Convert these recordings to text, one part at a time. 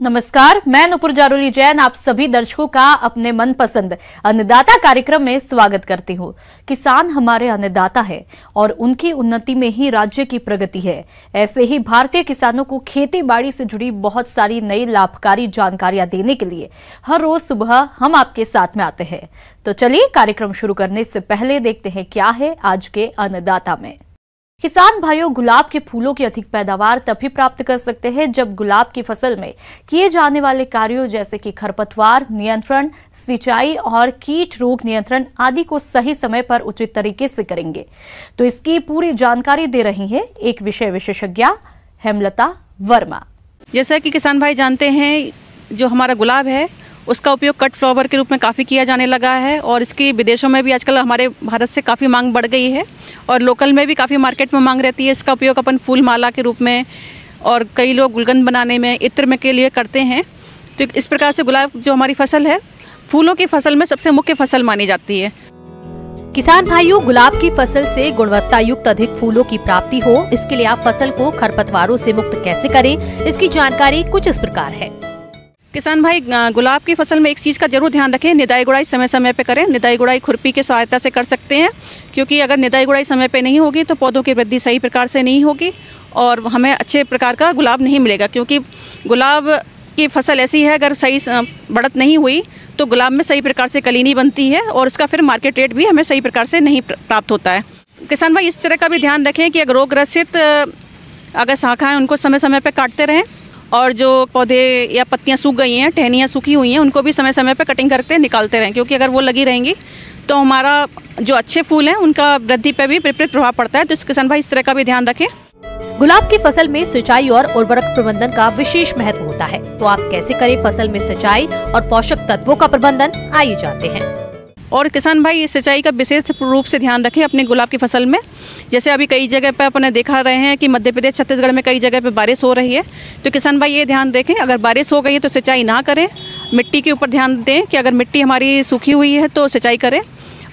नमस्कार, मैं नुपुर जारोली जैन आप सभी दर्शकों का अपने मनपसंद अन्नदाता कार्यक्रम में स्वागत करती हूँ। किसान हमारे अन्नदाता है और उनकी उन्नति में ही राज्य की प्रगति है। ऐसे ही भारतीय किसानों को खेती बाड़ी से जुड़ी बहुत सारी नई लाभकारी जानकारियां देने के लिए हर रोज सुबह हम आपके साथ में आते हैं। तो चलिए कार्यक्रम शुरू करने से पहले देखते हैं क्या है आज के अन्नदाता में। किसान भाइयों, गुलाब के फूलों की अधिक पैदावार तभी प्राप्त कर सकते हैं जब गुलाब की फसल में किए जाने वाले कार्यों जैसे कि खरपतवार नियंत्रण, सिंचाई और कीट रोग नियंत्रण आदि को सही समय पर उचित तरीके से करेंगे। तो इसकी पूरी जानकारी दे रही हैं एक विषय विशेषज्ञा हेमलता वर्मा। जैसा कि किसान भाई जानते हैं, जो हमारा गुलाब है उसका उपयोग कट फ्लावर के रूप में काफ़ी किया जाने लगा है और इसकी विदेशों में भी आजकल हमारे भारत से काफ़ी मांग बढ़ गई है और लोकल में भी काफ़ी मार्केट में मांग रहती है। इसका उपयोग अपन फूल माला के रूप में और कई लोग गुलकंद बनाने में, इत्र में के लिए करते हैं। तो इस प्रकार से गुलाब जो हमारी फसल है, फूलों की फसल में सबसे मुख्य फसल मानी जाती है। किसान भाइयों, गुलाब की फसल से गुणवत्ता युक्त अधिक फूलों की प्राप्ति हो, इसके लिए आप फसल को खरपतवारों से मुक्त कैसे करें, इसकी जानकारी कुछ इस प्रकार है। किसान भाई, गुलाब की फसल में एक चीज़ का जरूर ध्यान रखें, निदाई गुड़ाई समय समय पे करें। निदाई गुड़ाई खुरपी की सहायता से कर सकते हैं, क्योंकि अगर निदाई गुड़ाई समय पे नहीं होगी तो पौधों की वृद्धि सही प्रकार से नहीं होगी और हमें अच्छे प्रकार का गुलाब नहीं मिलेगा। क्योंकि गुलाब की फसल ऐसी है, अगर सही बढ़त नहीं हुई तो गुलाब में सही प्रकार से कली नहीं बनती है और उसका फिर मार्केट रेट भी हमें सही प्रकार से नहीं प्राप्त होता है। किसान भाई, इस तरह का भी ध्यान रखें कि अगर रोग ग्रसित अगर शाखाएँ उनको समय समय पर काटते रहें और जो पौधे या पत्तियां सूख गई हैं, टहनियाँ सूखी हुई हैं, उनको भी समय समय पर कटिंग करके निकालते रहें। क्योंकि अगर वो लगी रहेंगी तो हमारा जो अच्छे फूल हैं उनका वृद्धि पर भी विपरीत प्रभाव पड़ता है। तो इस किसान भाई इस तरह का भी ध्यान रखें। गुलाब की फसल में सिंचाई और उर्वरक प्रबंधन का विशेष महत्व होता है, तो आप कैसे करें फसल में सिंचाई और पोषक तत्वों का प्रबंधन, आइए जानते हैं। और किसान भाई, सिंचाई का विशेष रूप से ध्यान रखें अपनी गुलाब की फसल में। जैसे अभी कई जगह पे अपने देखा रहे हैं कि मध्य प्रदेश, छत्तीसगढ़ में कई जगह पे बारिश हो रही है। तो किसान भाई ये ध्यान रखें, अगर बारिश हो गई है तो सिंचाई ना करें। मिट्टी के ऊपर ध्यान दें कि अगर मिट्टी हमारी सूखी हुई है तो सिंचाई करें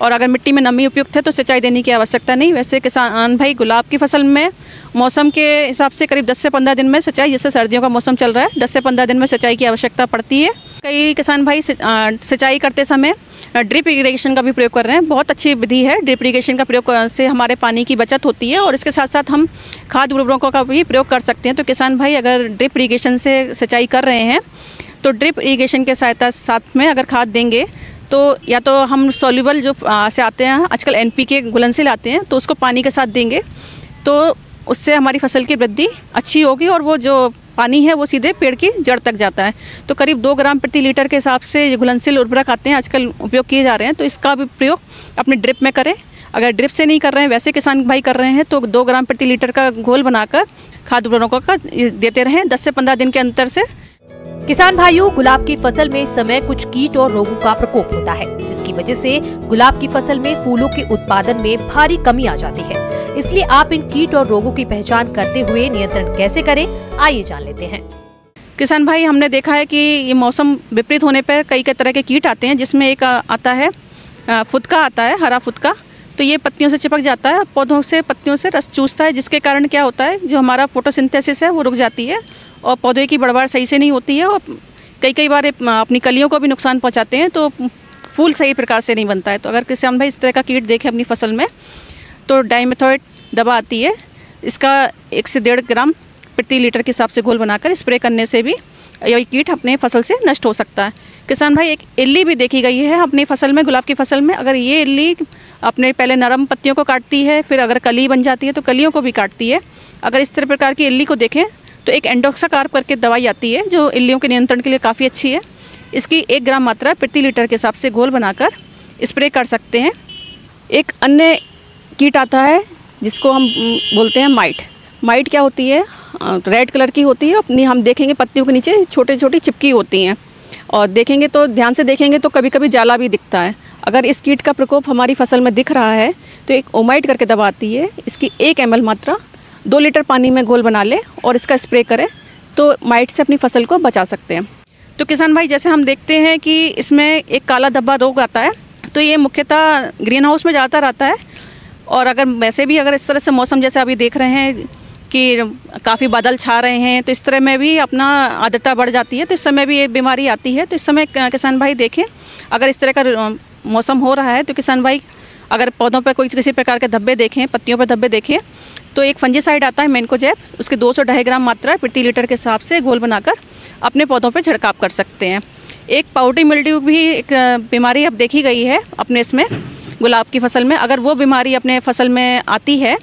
और अगर मिट्टी में नमी उपयुक्त है तो सिंचाई देने की आवश्यकता नहीं। वैसे किसान भाई, गुलाब की फसल में मौसम के हिसाब से करीब 10 से 15 दिन में सिंचाई, जैसे सर्दियों का मौसम चल रहा है, 10 से 15 दिन में सिंचाई की आवश्यकता पड़ती है। कई किसान भाई सिंचाई करते समय ड्रिप इरिगेशन का भी प्रयोग कर रहे हैं। बहुत अच्छी विधि है। ड्रिप इरिगेशन का प्रयोग से हमारे पानी की बचत होती है और इसके साथ साथ हम खाद उर्वरकों का भी प्रयोग कर सकते हैं। तो किसान भाई, अगर ड्रिप इरिगेशन से सिंचाई कर रहे हैं तो ड्रिप इरिगेशन के सहायता साथ में अगर खाद देंगे तो या तो हम सॉल्युबल जो से आते हैं, आजकल NPK घुलनशील आते हैं, तो उसको पानी के साथ देंगे तो उससे हमारी फसल की वृद्धि अच्छी होगी और वो जो पानी है वो सीधे पेड़ की जड़ तक जाता है। तो करीब 2 ग्राम प्रति लीटर के हिसाब से घुलनशील उर्वरक आते हैं, आजकल उपयोग किए जा रहे हैं। तो इसका भी प्रयोग अपने ड्रिप में करें। अगर ड्रिप से नहीं कर रहे हैं, वैसे किसान भाई कर रहे हैं, तो 2 ग्राम प्रति लीटर का घोल बनाकर खाद उर्वरकों का देते रहें 10 से 15 दिन के अंतर से। किसान भाइयों, गुलाब की फसल में इस समय कुछ कीट और रोगों का प्रकोप होता है, जिसकी वजह से गुलाब की फसल में फूलों के उत्पादन में भारी कमी आ जाती है। इसलिए आप इन कीट और रोगों की पहचान करते हुए नियंत्रण कैसे करें, आइए जान लेते हैं। किसान भाई, हमने देखा है कि ये मौसम विपरीत होने पर कई तरह के कीट आते हैं, जिसमें एक आता है फुदका आता है, हरा फुदका। तो ये पत्तियों से चिपक जाता है, पौधों से, पत्तियों से रस चूसता है, जिसके कारण क्या होता है, जो हमारा फोटोसिंथेसिस है वो रुक जाती है और पौधे की बढ़वाड़ सही से नहीं होती है और कई बार अपनी कलियों को भी नुकसान पहुंचाते हैं, तो फूल सही प्रकार से नहीं बनता है। तो अगर किसान भाई इस तरह का कीट देखें अपनी फसल में तो डाइमेथोएट दवा आती है, इसका 1 से 1.5 ग्राम प्रति लीटर के हिसाब से घोल बनाकर स्प्रे करने से भी यही कीट अपने फसल से नष्ट हो सकता है। किसान भाई, एक इल्ली भी देखी गई है अपनी फसल में, गुलाब की फसल में। अगर ये इल्ली अपने पहले नरम पत्तियों को काटती है, फिर अगर कली बन जाती है तो कलियों को भी काटती है। अगर इस तरह प्रकार की इल्ली को देखें तो एक एंडोक्साकार्प करके दवाई आती है जो इल्लियों के नियंत्रण के लिए काफ़ी अच्छी है। इसकी 1 ग्राम मात्रा प्रति लीटर के हिसाब से घोल बनाकर स्प्रे कर सकते हैं। एक अन्य कीट आता है जिसको हम बोलते हैं माइट। माइट क्या होती है, रेड कलर की होती है। अपनी हम देखेंगे पत्तियों के नीचे छोटे छोटी चिपकी होती हैं और देखेंगे तो ध्यान से देखेंगे तो कभी कभी जाला भी दिखता है। अगर इस कीट का प्रकोप हमारी फसल में दिख रहा है तो एक ओमाइट करके दवा आती है, इसकी 1 ml मात्रा 2 लीटर पानी में घोल बना लें और इसका स्प्रे करें तो माइट से अपनी फसल को बचा सकते हैं। तो किसान भाई, जैसे हम देखते हैं कि इसमें एक काला धब्बा रोग आता है, तो ये मुख्यतः ग्रीन हाउस में ज़्यादातर आता है। और अगर वैसे भी अगर इस तरह से मौसम जैसे अभी देख रहे हैं कि काफ़ी बादल छा रहे हैं, तो इस तरह में भी अपना आर्द्रता बढ़ जाती है, तो इस समय भी ये बीमारी आती है। तो इस समय किसान भाई देखें, अगर इस तरह का मौसम हो रहा है तो किसान भाई अगर पौधों पर कोई किसी प्रकार के धब्बे देखें, पत्तियों पर धब्बे देखें, तो एक फंजीसाइड आता है मैनकोजेब, उसके 200-250 ग्राम मात्रा प्रति लीटर के हिसाब से घोल बनाकर अपने पौधों पर छिड़काव कर सकते हैं। एक पाउडरी मिल्ड्यू भी एक बीमारी अब देखी गई है अपने इसमें गुलाब की फसल में। अगर वो बीमारी अपने फसल में आती है,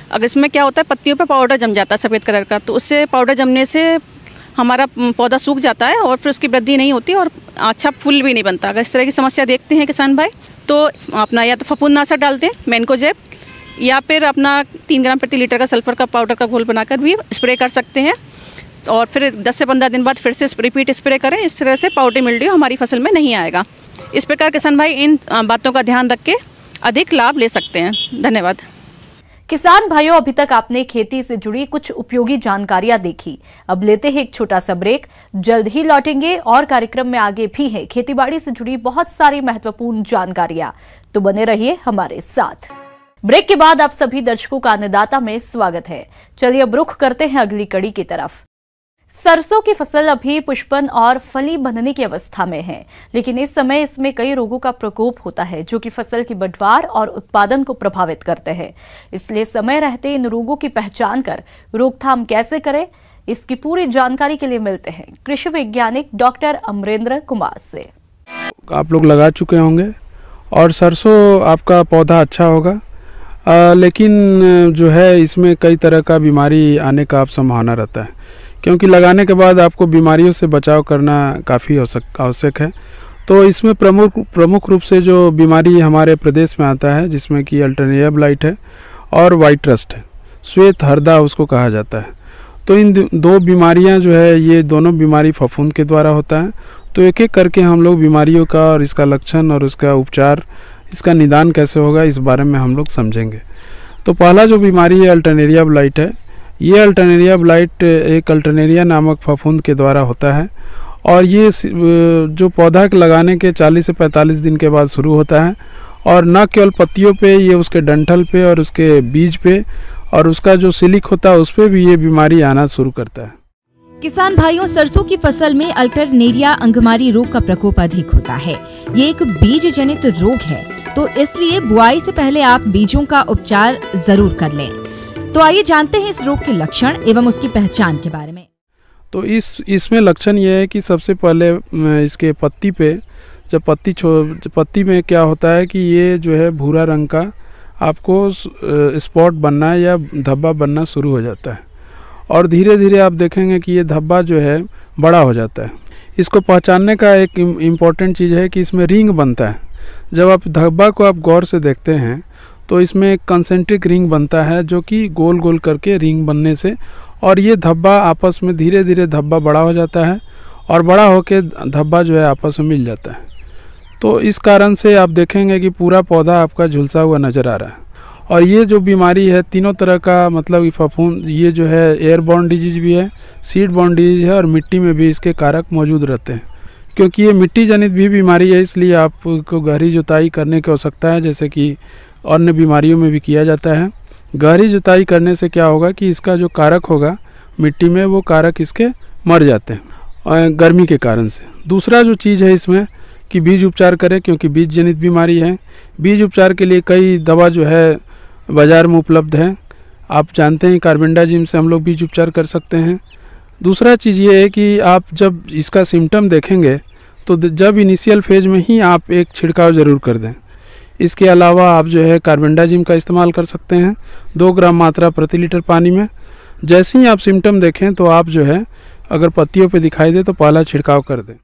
अगर इसमें क्या होता है, पत्तियों पे पाउडर जम जाता है सफ़ेद कलर का, तो उससे पाउडर जमने से हमारा पौधा सूख जाता है और फिर उसकी वृद्धि नहीं होती और अच्छा फूल भी नहीं बनता। अगर इस तरह की समस्या देखते हैं किसान भाई, तो अपना या तो फफूंदनाशक डाल दें मैनकोजेब, या फिर अपना 3 ग्राम प्रति लीटर का सल्फर का पाउडर का घोल बनाकर भी स्प्रे कर सकते हैं, और फिर 10 से 15 दिन बाद फिर से रिपीट स्प्रे करें। इस तरह से पाउडरी मिल्ड्यू हमारी फसल में नहीं आएगा। इस प्रकार किसान भाई इन बातों का ध्यान रख के अधिक लाभ ले सकते हैं। धन्यवाद। किसान भाइयों, अभी तक आपने खेती से जुड़ी कुछ उपयोगी जानकारियां देखी। अब लेते हैं एक छोटा सा ब्रेक, जल्द ही लौटेंगे और कार्यक्रम में आगे भी है खेतीबाड़ी से जुड़ी बहुत सारी महत्वपूर्ण जानकारियां, तो बने रहिए हमारे साथ। ब्रेक के बाद आप सभी दर्शकों का अन्नदाता में स्वागत है। चलिए अब रुख करते हैं अगली कड़ी की तरफ। सरसों की फसल अभी पुष्पन और फली बनने की अवस्था में है, लेकिन इस समय इसमें कई रोगों का प्रकोप होता है जो कि फसल की बढ़वार और उत्पादन को प्रभावित करते हैं। इसलिए समय रहते इन रोगों की पहचान कर रोकथाम कैसे करें, इसकी पूरी जानकारी के लिए मिलते हैं कृषि वैज्ञानिक डॉक्टर अमरेंद्र कुमार से। आप लोग लगा चुके होंगे और सरसों आपका पौधा अच्छा होगा, लेकिन जो है इसमें कई तरह का बीमारी आने का आप संभावना रहता है, क्योंकि लगाने के बाद आपको बीमारियों से बचाव करना काफ़ी आवश्यक है। तो इसमें प्रमुख रूप से जो बीमारी हमारे प्रदेश में आता है, जिसमें कि अल्टरनेरिया ब्लाइट है और वाइट रस्ट है, श्वेत हरदा उसको कहा जाता है। तो इन दो बीमारियां जो है, ये दोनों बीमारी फफूंद के द्वारा होता है। तो एक एक करके हम लोग बीमारियों का और इसका लक्षण और उसका उपचार, इसका निदान कैसे होगा, इस बारे में हम लोग समझेंगे। तो पहला जो बीमारी है अल्टरनेरिया ब्लाइट है। ये अल्टरनेरिया ब्लाइट एक अल्टरनेरिया नामक फफूंद के द्वारा होता है, और ये जो पौधा लगाने के 40 से 45 दिन के बाद शुरू होता है, और न केवल पत्तियों पे, ये उसके डंठल पे और उसके बीज पे और उसका जो सिलिक होता है उस पे भी ये बीमारी आना शुरू करता है। किसान भाइयों, सरसों की फसल में अल्टरनेरिया अंगमारी रोग का प्रकोप अधिक होता है। ये एक बीज जनित रोग है, तो इसलिए बुआई से पहले आप बीजों का उपचार जरूर कर लें। तो आइए जानते हैं इस रोग के लक्षण एवं उसकी पहचान के बारे में। तो इसमें लक्षण ये है कि सबसे पहले इसके पत्ती पे, जब पत्ती में क्या होता है कि ये जो है भूरा रंग का आपको स्पॉट बनना या धब्बा बनना शुरू हो जाता है, और धीरे धीरे आप देखेंगे कि ये धब्बा जो है बड़ा हो जाता है। इसको पहचानने का एक इम्पॉर्टेंट चीज़ है कि इसमें रिंग बनता है। जब आप धब्बा को आप गौर से देखते हैं तो इसमें एक कंसेंट्रिक रिंग बनता है, जो कि गोल गोल करके रिंग बनने से, और ये धब्बा आपस में धीरे धीरे धब्बा बड़ा हो जाता है, और बड़ा होके धब्बा जो है आपस में मिल जाता है। तो इस कारण से आप देखेंगे कि पूरा पौधा आपका झुलसा हुआ नज़र आ रहा है। और ये जो बीमारी है तीनों तरह का, मतलब फफूंद, ये जो है एयरबॉर्न डिजीज भी है, सीड बॉर्न डिजीज है, और मिट्टी में भी इसके कारक मौजूद रहते हैं। क्योंकि ये मिट्टी जनित भी बीमारी है, इसलिए आपको गहरी जुताई करने की आवश्यकता है, जैसे कि अन्य बीमारियों में भी किया जाता है। गहरी जुताई करने से क्या होगा कि इसका जो कारक होगा मिट्टी में, वो कारक इसके मर जाते हैं गर्मी के कारण से। दूसरा जो चीज़ है इसमें कि बीज उपचार करें, क्योंकि बीज जनित बीमारी है। बीज उपचार के लिए कई दवा जो है बाज़ार में उपलब्ध है। आप जानते हैं कार्बेंडाजिम से हम लोग बीज उपचार कर सकते हैं। दूसरा चीज़ ये है कि आप जब इसका सिम्टम देखेंगे तो जब इनिशियल फेज में ही आप एक छिड़काव ज़रूर कर दें। इसके अलावा आप जो है कार्बेंडाजिम का इस्तेमाल कर सकते हैं 2 ग्राम मात्रा प्रति लीटर पानी में। जैसे ही आप सिम्टम देखें तो आप जो है, अगर पत्तियों पे दिखाई दे तो पहला छिड़काव कर दें।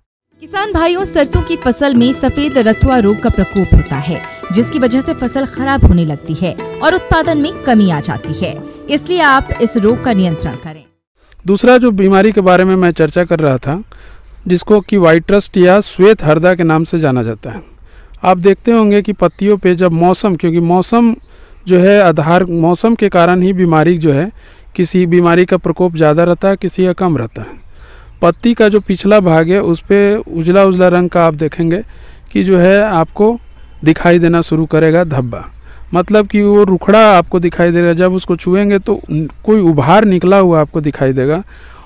किसान भाइयों, सरसों की फसल में सफेद रथुआ रोग का प्रकोप होता है, जिसकी वजह से फसल खराब होने लगती है और उत्पादन में कमी आ जाती है। इसलिए आप इस रोग का नियंत्रण करें। दूसरा जो बीमारी के बारे में मैं चर्चा कर रहा था, जिसको कि वाइट रस्ट या श्वेत हरदा के नाम से जाना जाता है। आप देखते होंगे कि पत्तियों पे जब मौसम, क्योंकि मौसम जो है आधार, मौसम के कारण ही बीमारी जो है, किसी बीमारी का प्रकोप ज़्यादा रहता है, किसी का कम रहता है। पत्ती का जो पिछला भाग है उस पर उजला उजला रंग का आप देखेंगे कि जो है आपको दिखाई देना शुरू करेगा धब्बा। मतलब कि वो रुखड़ा आपको दिखाई देगा, जब उसको छुएंगे तो कोई उभार निकला हुआ आपको दिखाई देगा।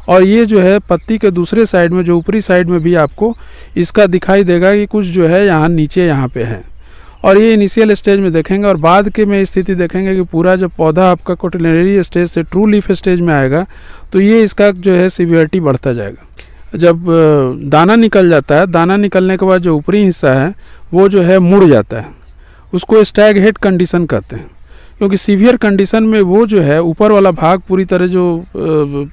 और ये जो है पत्ती के दूसरे साइड में, जो ऊपरी साइड में भी आपको इसका दिखाई देगा कि कुछ जो है यहाँ नीचे यहाँ पे है। और ये इनिशियल स्टेज में देखेंगे और बाद के में स्थिति देखेंगे कि पूरा जब पौधा आपका कोटिलिनेरी स्टेज से ट्रू लीफ स्टेज में आएगा तो ये इसका जो है सीवियरिटी बढ़ता जाएगा। जब दाना निकल जाता है, दाना निकलने के बाद जो ऊपरी हिस्सा है वो जो है मुड़ जाता है, उसको स्टैग हेड कंडीशन कहते हैं। क्योंकि सीवियर कंडीशन में वो जो है ऊपर वाला भाग पूरी तरह, जो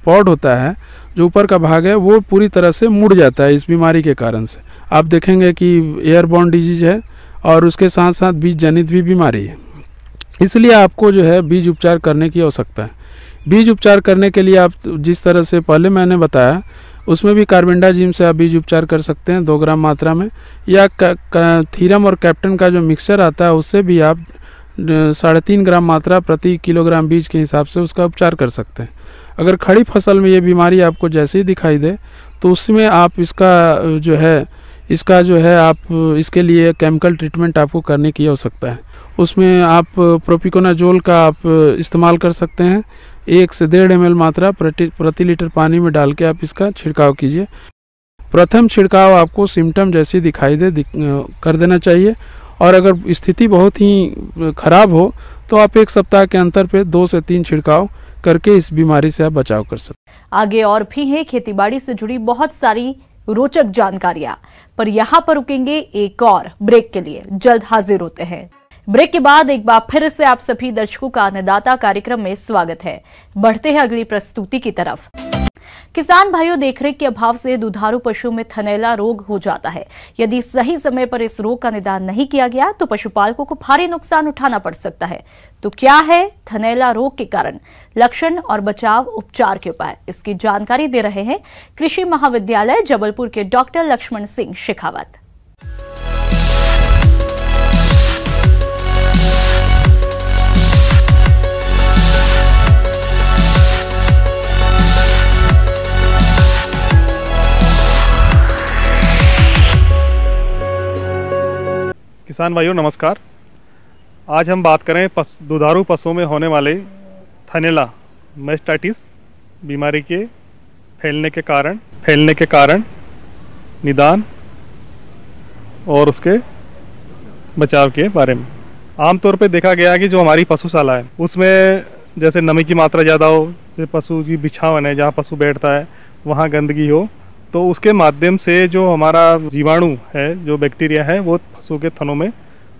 पॉड होता है, जो ऊपर का भाग है वो पूरी तरह से मुड़ जाता है इस बीमारी के कारण से। आप देखेंगे कि एयरबॉर्न डिजीज है और उसके साथ साथ बीज जनित भी बीमारी है। इसलिए आपको जो है बीज उपचार करने की आवश्यकता है। बीज उपचार करने के लिए आप जिस तरह से पहले मैंने बताया उसमें भी कार्बेंडाजिम से आप बीज उपचार कर सकते हैं 2 ग्राम मात्रा में, या थीरम और कैप्टन का जो मिक्सचर आता है उससे भी आप 3.5 ग्राम मात्रा प्रति किलोग्राम बीज के हिसाब से उसका उपचार कर सकते हैं। अगर खड़ी फसल में ये बीमारी आपको जैसे ही दिखाई दे तो उसमें आप इसका जो है आप इसके लिए केमिकल ट्रीटमेंट आपको करने की आवश्यकता है। उसमें आप प्रोपिकोनाजोल का आप इस्तेमाल कर सकते हैं। 1 से 1.5 ml मात्रा प्रति लीटर पानी में डाल के आप इसका छिड़काव कीजिए। प्रथम छिड़काव आपको सिम्टम जैसे दिखाई दे कर देना चाहिए, और अगर स्थिति बहुत ही खराब हो तो आप 1 सप्ताह के अंतर पे 2 से 3 छिड़काव करके इस बीमारी से आप बचाव कर सकते हैं। आगे और भी है खेतीबाड़ी से जुड़ी बहुत सारी रोचक जानकारियां, पर यहाँ पर रुकेंगे एक और ब्रेक के लिए। जल्द हाजिर होते हैं। ब्रेक के बाद एक बार फिर से आप सभी दर्शकों का अन्नदाता कार्यक्रम में स्वागत है। बढ़ते हैं अगली प्रस्तुति की तरफ। किसान भाइयों, देखरेख के अभाव से दुधारू पशु में थनैला रोग हो जाता है। यदि सही समय पर इस रोग का निदान नहीं किया गया तो पशुपालकों को भारी नुकसान उठाना पड़ सकता है। तो क्या है थनैला रोग के कारण, लक्षण और बचाव उपचार के उपाय, इसकी जानकारी दे रहे हैं कृषि महाविद्यालय जबलपुर के डॉक्टर लक्ष्मण सिंह शेखावत। किसान भाइयों नमस्कार। आज हम बात करें दुधारू पशुओं में होने वाले थनैला मैस्टाइटिस बीमारी के फैलने के कारण निदान और उसके बचाव के बारे में। आमतौर पे देखा गया कि जो हमारी पशुशाला है उसमें जैसे नमी की मात्रा ज़्यादा हो, जैसे पशु की बिछावन है जहाँ पशु बैठता है वहाँ गंदगी हो, तो उसके माध्यम से जो हमारा जीवाणु है, जो बैक्टीरिया है, वो पशु के थनों में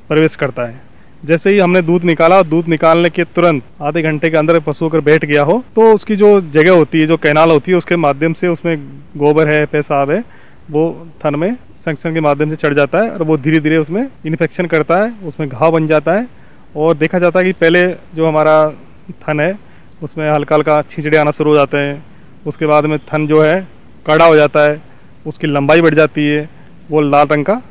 प्रवेश करता है। जैसे ही हमने दूध निकाला, दूध निकालने के तुरंत आधे घंटे के अंदर पशु अगर बैठ गया हो तो उसकी जो जगह होती है, जो कैनाल होती है, उसके माध्यम से उसमें गोबर है, पेशाब है, वो थन में संचरण के माध्यम से चढ़ जाता है और वो धीरे धीरे उसमें इन्फेक्शन करता है, उसमें घाव बन जाता है। और देखा जाता है कि पहले जो हमारा थन है उसमें हल्का हल्का छींचड़े आना शुरू हो जाते हैं। उसके बाद में थन जो है कड़ा हो जाता है, उसकी लंबाई बढ़ जाती है, वो लाल रंग का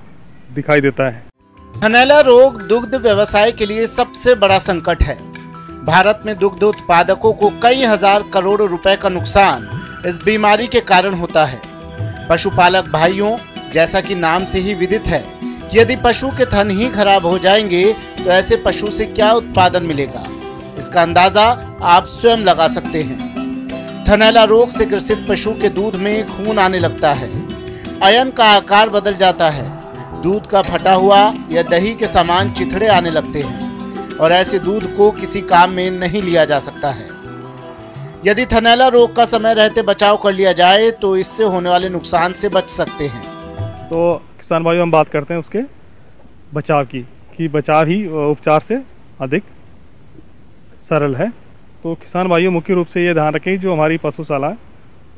दिखाई देता है। थनैला रोग दुग्ध व्यवसाय के लिए सबसे बड़ा संकट है। भारत में दुग्ध उत्पादकों को कई हजार करोड़ रुपए का नुकसान इस बीमारी के कारण होता है। पशुपालक भाइयों, जैसा कि नाम से ही विदित है, यदि पशु के थन ही खराब हो जाएंगे तो ऐसे पशु से क्या उत्पादन मिलेगा, इसका अंदाजा आप स्वयं लगा सकते हैं। थनैला रोग से ग्रसित पशु के दूध में खून आने लगता है, अयन का आकार बदल जाता है, दूध का फटा हुआ या दही के समान चिथड़े आने लगते हैं और ऐसे दूध को किसी काम में नहीं लिया जा सकता है। यदि थनैला रोग का समय रहते बचाव कर लिया जाए तो इससे होने वाले नुकसान से बच सकते हैं। तो किसान भाइयों, हम बात करते हैं उसके बचाव की, कि बचाव ही उपचार से अधिक सरल है। तो किसान भाइयों, मुख्य रूप से ये ध्यान रखें जो हमारी पशुशाला है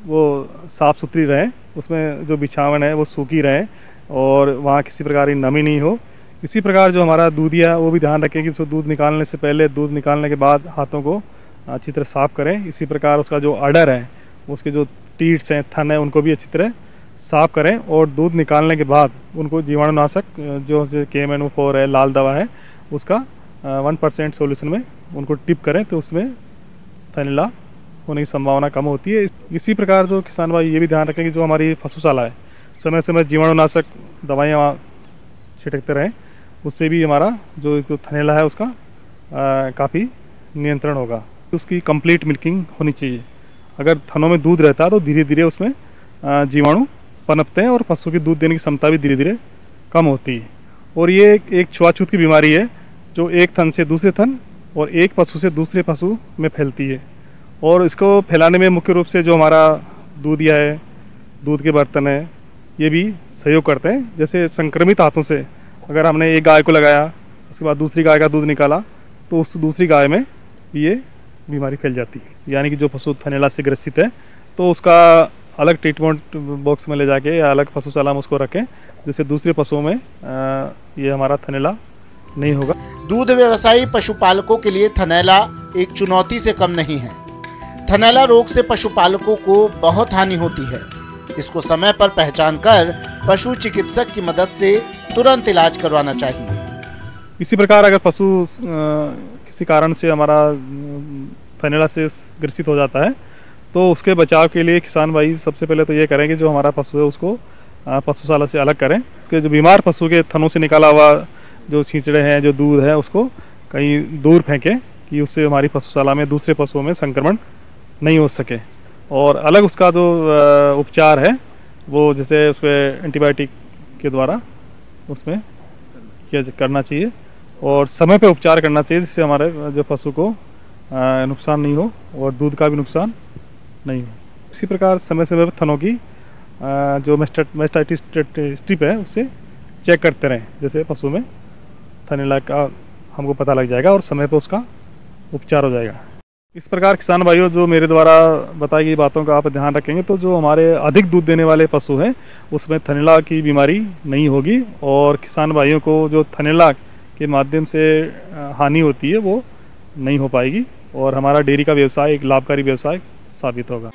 वो साफ़ सुथरी रहे, उसमें जो बिछावन है वो सूखी रहे और वहाँ किसी प्रकार की नमी नहीं हो। इसी प्रकार जो हमारा दूधिया है वो भी ध्यान रखें कि उसको दूध निकालने से पहले, दूध निकालने के बाद हाथों को अच्छी तरह साफ़ करें। इसी प्रकार उसका जो अडर है, उसके जो टीट्स हैं, थन है, उनको भी अच्छी तरह साफ़ करें और दूध निकालने के बाद उनको जीवाणुनाशक जो KMNO4 है, लाल दवा है, उसका 1% सोल्यूशन में उनको टिप करें तो उसमें थनैला होने की संभावना कम होती है। इसी प्रकार जो किसान भाई ये भी ध्यान रखें कि जो हमारी पशुशाला है समय समय जीवाणुनाशक दवाइयाँ छिड़कते रहें, उससे भी हमारा जो थनैला है उसका काफ़ी नियंत्रण होगा। उसकी कंप्लीट मिल्किंग होनी चाहिए। अगर थनों में दूध रहता है तो धीरे धीरे उसमें जीवाणु पनपते हैं और पशु की दूध देने की क्षमता भी धीरे धीरे कम होती है। और ये एक छुआछूत की बीमारी है जो एक थन से दूसरे थन और एक पशु से दूसरे पशु में फैलती है। और इसको फैलाने में मुख्य रूप से जो हमारा दूधिया है, दूध के बर्तन है, ये भी सहयोग करते हैं। जैसे संक्रमित हाथों से अगर हमने एक गाय को लगाया, उसके बाद दूसरी गाय का दूध निकाला, तो उस दूसरी गाय में ये बीमारी फैल जाती है। यानी कि जो पशु थनैला से ग्रसित है तो उसका अलग ट्रीटमेंट बॉक्स में ले जाके या अलग पशुशाला में उसको रखें, जिससे दूसरे पशुओं में ये हमारा थनैला नहीं होगा। दूध व्यवसायी पशुपालकों के लिए थनैला एक चुनौती से कम नहीं है। थनैला रोग से पशुपालकों को बहुत हानि होती है। इसको समय पर पहचान कर पशु चिकित्सक की मदद से तुरंत इलाज करवाना चाहिए। इसी प्रकार अगर पशु किसी कारण से हमारा थनैला से ग्रसित हो जाता है तो उसके बचाव के लिए किसान भाई सबसे पहले तो ये करें कि जो हमारा पशु है उसको पशुशाला से अलग करें। उसके जो बीमार पशु के थनों से निकाला हुआ जो छींचड़े हैं, जो दूध है, उसको कहीं दूर फेंकें कि उससे हमारी पशुशाला में दूसरे पशुओं में संक्रमण नहीं हो सके। और अलग उसका जो उपचार है वो जैसे उस पर एंटीबायोटिक के द्वारा उसमें किया करना चाहिए और समय पे उपचार करना चाहिए, जिससे हमारे जो पशु को नुकसान नहीं हो और दूध का भी नुकसान नहीं हो। इसी प्रकार समय समय पर थनों की जो मेस्टाइटिस स्ट्रिप है उससे चेक करते रहें। जैसे पशु में थनैला का हमको पता लग जाएगा और समय पर उसका उपचार हो जाएगा। इस प्रकार किसान भाइयों, जो मेरे द्वारा बताई गई बातों का आप ध्यान रखेंगे तो जो हमारे अधिक दूध देने वाले पशु हैं उसमें थनैला की बीमारी नहीं होगी और किसान भाइयों को जो थनैला के माध्यम से हानि होती है वो नहीं हो पाएगी और हमारा डेयरी का व्यवसाय एक लाभकारी व्यवसाय साबित होगा।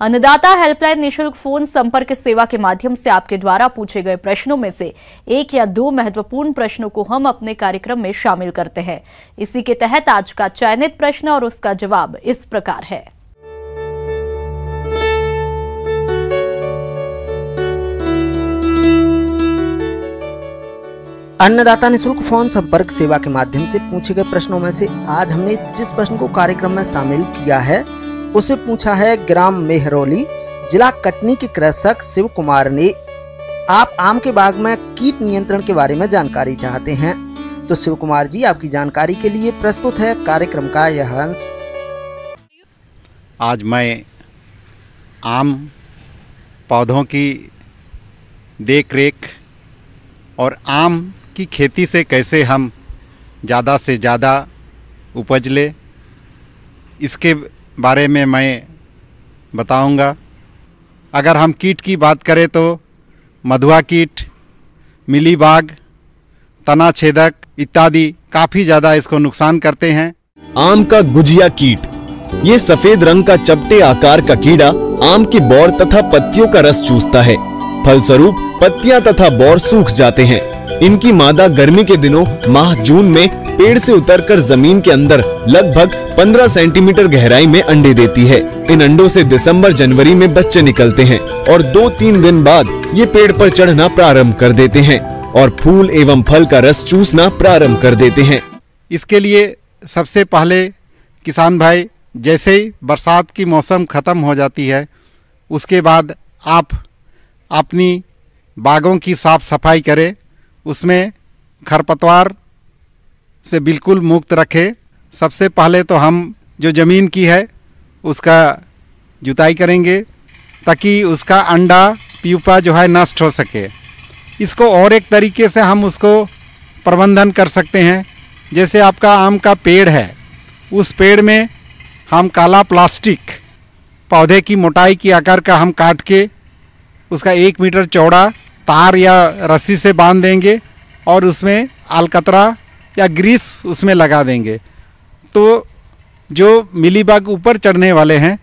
अन्नदाता हेल्पलाइन निशुल्क फोन संपर्क सेवा के माध्यम से आपके द्वारा पूछे गए प्रश्नों में से एक या दो महत्वपूर्ण प्रश्नों को हम अपने कार्यक्रम में शामिल करते हैं। इसी के तहत आज का चयनित प्रश्न और उसका जवाब इस प्रकार है। अन्नदाता निशुल्क फोन संपर्क सेवा के माध्यम से पूछे गए प्रश्नों में से आज हमने जिस प्रश्न को कार्यक्रम में शामिल किया है उसे पूछा है ग्राम मेहरौली, जिला कटनी के कृषक शिव कुमार ने। आप आम के बाग में कीट नियंत्रण के बारे में जानकारी चाहते हैं तो शिव कुमार जी आपकी जानकारी के लिए प्रस्तुत है कार्यक्रम का यह अंश। आज मैं आम पौधों की देखरेख और आम की खेती से कैसे हम ज़्यादा से ज़्यादा उपज ले, इसके बारे में मैं बताऊंगा। अगर हम कीट की बात करें तो मधुआ कीट, मिलीबाग, तना छेदक इत्यादि काफ़ी ज़्यादा इसको नुकसान करते हैं। आम का गुजिया कीट, ये सफेद रंग का चपटे आकार का कीड़ा आम के बौर तथा पत्तियों का रस चूसता है। फलस्वरूप पत्तियां तथा बौर सूख जाते हैं। इनकी मादा गर्मी के दिनों माह जून में पेड़ से उतरकर जमीन के अंदर लगभग 15 सेंटीमीटर गहराई में अंडे देती है। इन अंडों से दिसंबर जनवरी में बच्चे निकलते हैं और 2-3 दिन बाद ये पेड़ पर चढ़ना प्रारंभ कर देते हैं और फूल एवं फल का रस चूसना प्रारंभ कर देते हैं। इसके लिए सबसे पहले किसान भाई, जैसे ही बरसात की मौसम खत्म हो जाती है उसके बाद आप अपनी बागों की साफ सफाई करें, उसमें खरपतवार से बिल्कुल मुक्त रखें। सबसे पहले तो हम जो ज़मीन की है उसका जुताई करेंगे ताकि उसका अंडा प्यूपा जो है नष्ट हो सके। इसको और एक तरीके से हम उसको प्रबंधन कर सकते हैं। जैसे आपका आम का पेड़ है, उस पेड़ में हम काला प्लास्टिक पौधे की मोटाई की आकार का हम काट के उसका 1 मीटर चौड़ा तार या रस्सी से बांध देंगे और उसमें अलकतरा या ग्रीस उसमें लगा देंगे। तो जो मिलीबग ऊपर चढ़ने वाले हैं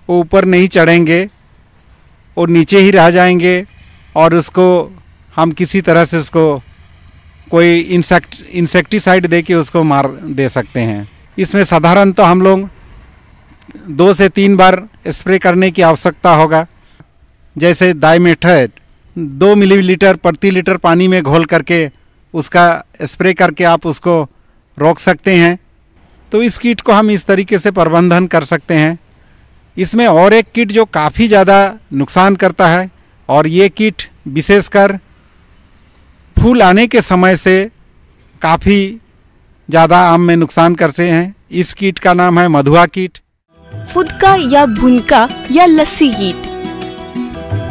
वो ऊपर नहीं चढ़ेंगे और नीचे ही रह जाएंगे और उसको हम किसी तरह से उसको कोई इंसेक्टिसाइड दे के उसको मार दे सकते हैं। इसमें साधारणतः हम लोग 2 से 3 बार स्प्रे करने की आवश्यकता होगा। जैसे डाइमेथोएट 2 मिलीलीटर प्रति लीटर पानी में घोल करके उसका स्प्रे करके आप उसको रोक सकते हैं। तो इस कीट को हम इस तरीके से प्रबंधन कर सकते हैं। इसमें और एक कीट जो काफ़ी ज़्यादा नुकसान करता है, और ये कीट विशेषकर फूल आने के समय से काफ़ी ज़्यादा आम में नुकसान करते हैं। इस कीट का नाम है मधुआ कीट। फुदका या भुनका या लस्सी कीट,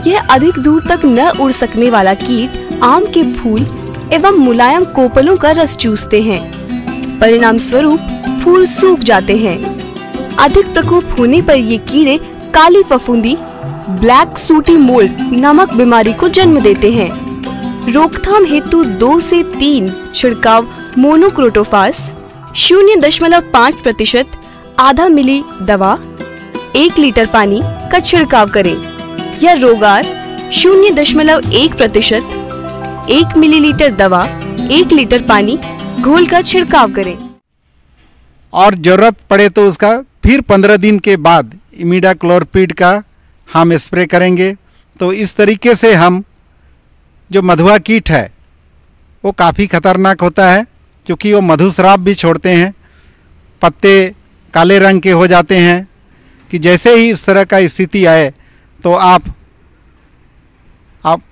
यह अधिक दूर तक न उड़ सकने वाला कीट आम के फूल एवं मुलायम कोपलों का रस चूसते हैं। परिणाम स्वरूप फूल सूख जाते हैं। अधिक प्रकोप होने पर ये कीड़े काली फफूंदी, ब्लैक सूटी मोल्ड नामक बीमारी को जन्म देते हैं। रोकथाम हेतु 2 से 3 छिड़काव मोनोक्रोटोफास 0.5% आधा मिली दवा 1 लीटर पानी का छिड़काव करें, या रोगार 0.1% 1 मिलीलीटर दवा 1 लीटर पानी घोल कर छिड़काव करें। और ज़रूरत पड़े तो उसका फिर 15 दिन के बाद इमिडाक्लोरपिड का हम स्प्रे करेंगे। तो इस तरीके से हम जो मधुआ कीट है वो काफ़ी खतरनाक होता है, क्योंकि वो मधुस्राव भी छोड़ते हैं। पत्ते काले रंग के हो जाते हैं कि जैसे ही इस तरह का स्थिति आए तो आप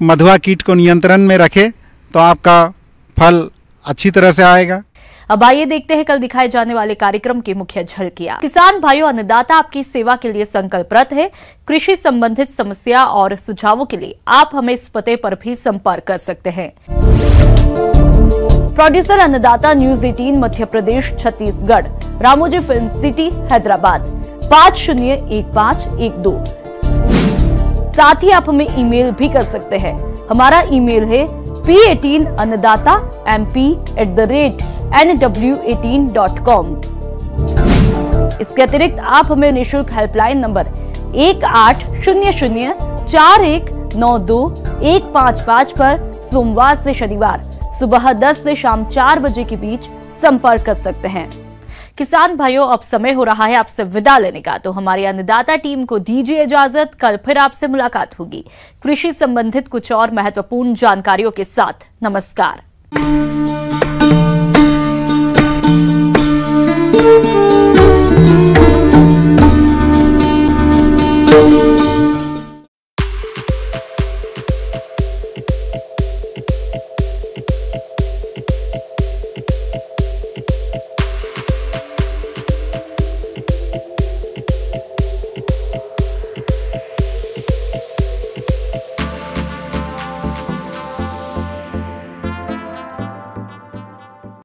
मधुआ कीट को नियंत्रण में रखें तो आपका फल अच्छी तरह से आएगा। अब आइए देखते हैं कल दिखाए जाने वाले कार्यक्रम की मुख्य झलकियां। किसान भाइयों, अन्नदाता आपकी सेवा के लिए संकल्परत है। कृषि संबंधित समस्या और सुझावों के लिए आप हमें इस पते पर भी संपर्क कर सकते हैं। प्रोड्यूसर अन्नदाता, news 18 Madhya Pradesh Chhattisgarh, Ramoji film city Hyderabad 501512। साथ ही आप हमें ईमेल भी कर सकते हैं। हमारा ईमेल है p18annadatamp@nw18.com। इसके अतिरिक्त आप हमें निःशुल्क हेल्पलाइन नंबर 180041921555 पर सोमवार से शनिवार सुबह 10 से शाम 4 बजे के बीच संपर्क कर सकते हैं। किसान भाइयों, अब समय हो रहा है आपसे विदा लेने का, तो हमारी अन्नदाता टीम को दीजिए इजाजत। कल फिर आपसे मुलाकात होगी कृषि संबंधित कुछ और महत्वपूर्ण जानकारियों के साथ। नमस्कार।